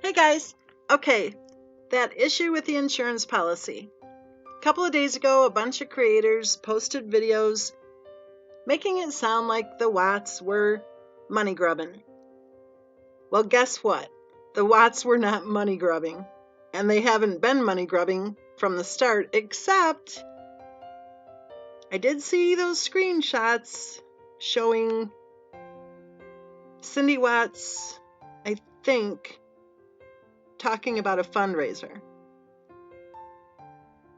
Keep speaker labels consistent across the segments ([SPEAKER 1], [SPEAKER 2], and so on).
[SPEAKER 1] Hey guys. Okay, that issue with the insurance policy. A couple of days ago, a bunch of creators posted videos making it sound like the Watts were money grubbing. Well, guess what? The Watts were not money grubbing, and they haven't been money grubbing from the start, except I did see those screenshots showing Cindy Watts, I think, talking about a fundraiser.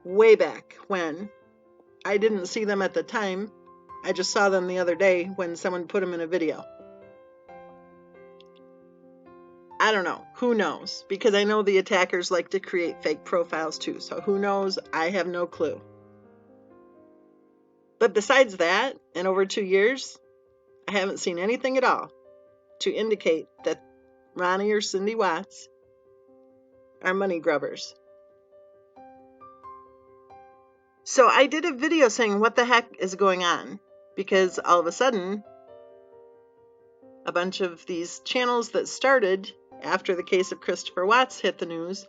[SPEAKER 1] Way back when. I didn't see them at the time. I just saw them the other day when someone put them in a video. I don't know. Who knows? Because I know the attackers like to create fake profiles too. So who knows? I have no clue. But besides that, in over 2 years, I haven't seen anything at all to indicate that Ronnie or Cindy Watts are money grubbers. So I did a video saying what the heck is going on, because all of a sudden a bunch of these channels that started after the case of Christopher Watts hit the news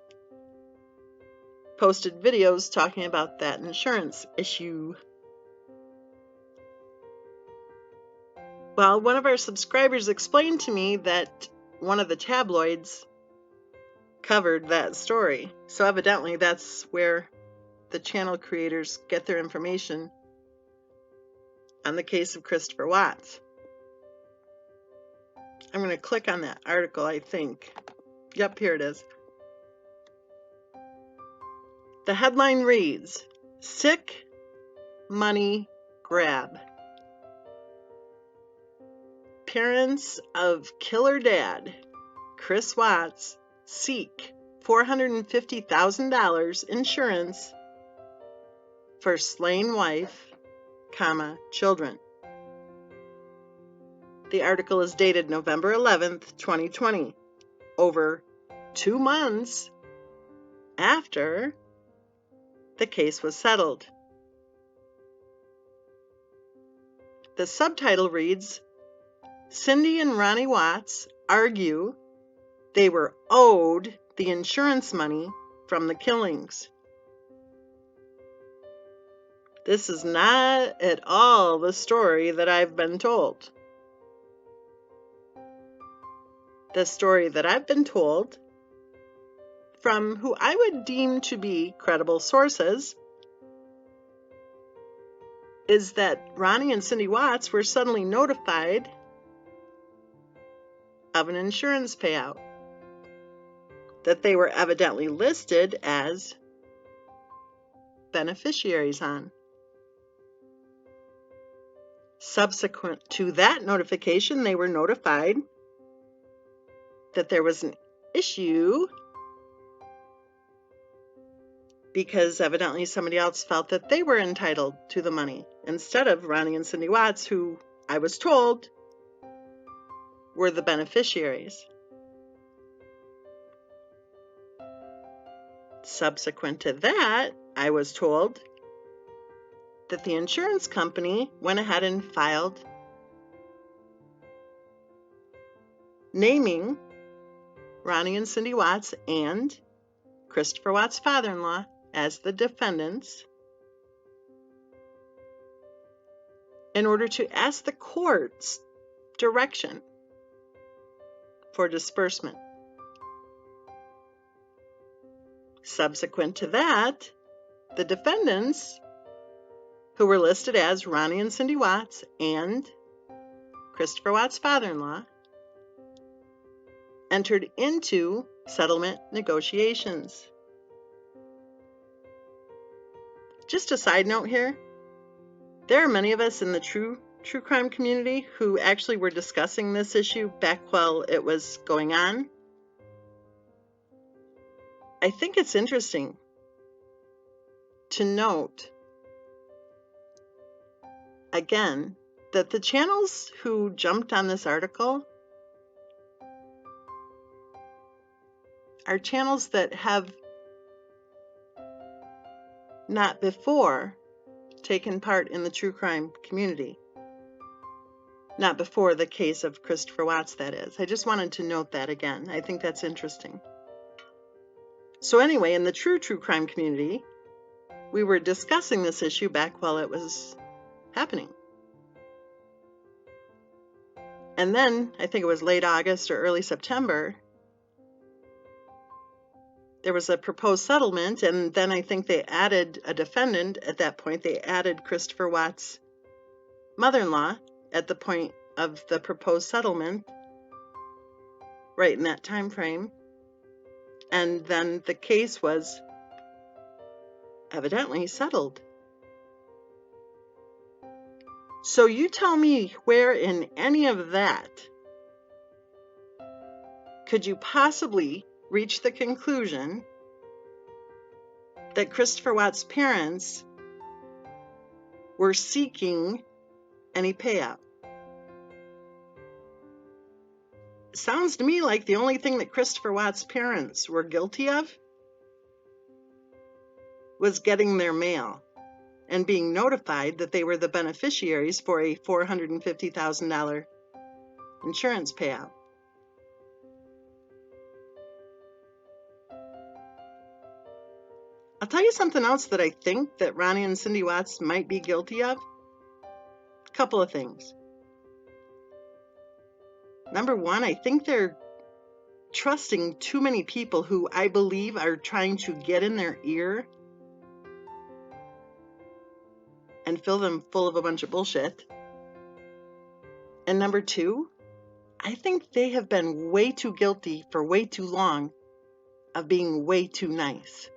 [SPEAKER 1] posted videos talking about that insurance issue. Well, one of our subscribers explained to me that one of the tabloids covered that story. So evidently that's where the channel creators get their information on the case of Christopher Watts. I'm going to click on that article, I think. Yep, here it is. The headline reads, "Sick Money Grab. Parents of killer dad, Chris Watts, seek $450,000 insurance for slain wife, children." The article is dated November 11th, 2020, over 2 months after the case was settled. The subtitle reads, "Cindy and Ronnie Watts argue they were owed the insurance money from the killings." This is not at all the story that I've been told. The story that I've been told from who I would deem to be credible sources is that Ronnie and Cindy Watts were suddenly notified of an insurance payout that they were evidently listed as beneficiaries on. Subsequent to that notification, they were notified that there was an issue because evidently somebody else felt that they were entitled to the money instead of Ronnie and Cindy Watts, who I was told were the beneficiaries. Subsequent to that, I was told that the insurance company went ahead and filed naming Ronnie and Cindy Watts and Christopher Watts' father-in-law as the defendants in order to ask the court's direction for disbursement. Subsequent to that, the defendants, who were listed as Ronnie and Cindy Watts and Christopher Watts' father-in-law, entered into settlement negotiations. Just a side note here, there are many of us in the true crime community who actually were discussing this issue back while it was going on. I think it's interesting to note, again, that the channels who jumped on this article are channels that have not before taken part in the true crime community. Not before the case of Christopher Watts, that is. I just wanted to note that again. I think that's interesting. So anyway, in the true crime community, we were discussing this issue back while it was happening. And then, I think it was late August or early September, there was a proposed settlement, and then I think they added a defendant. At that point, they added Christopher Watts' mother-in-law at the point of the proposed settlement, right in that time frame. And then the case was evidently settled. So you tell me, where in any of that could you possibly reach the conclusion that Christopher Watts' parents were seeking any payout? Sounds to me like the only thing that Christopher Watts' parents were guilty of was getting their mail and being notified that they were the beneficiaries for a $450,000 insurance payout. I'll tell you something else that I think that Ronnie and Cindy Watts might be guilty of. A couple of things. Number one, I think they're trusting too many people who I believe are trying to get in their ear and fill them full of a bunch of bullshit. And number two, I think they have been way too guilty for way too long of being way too nice.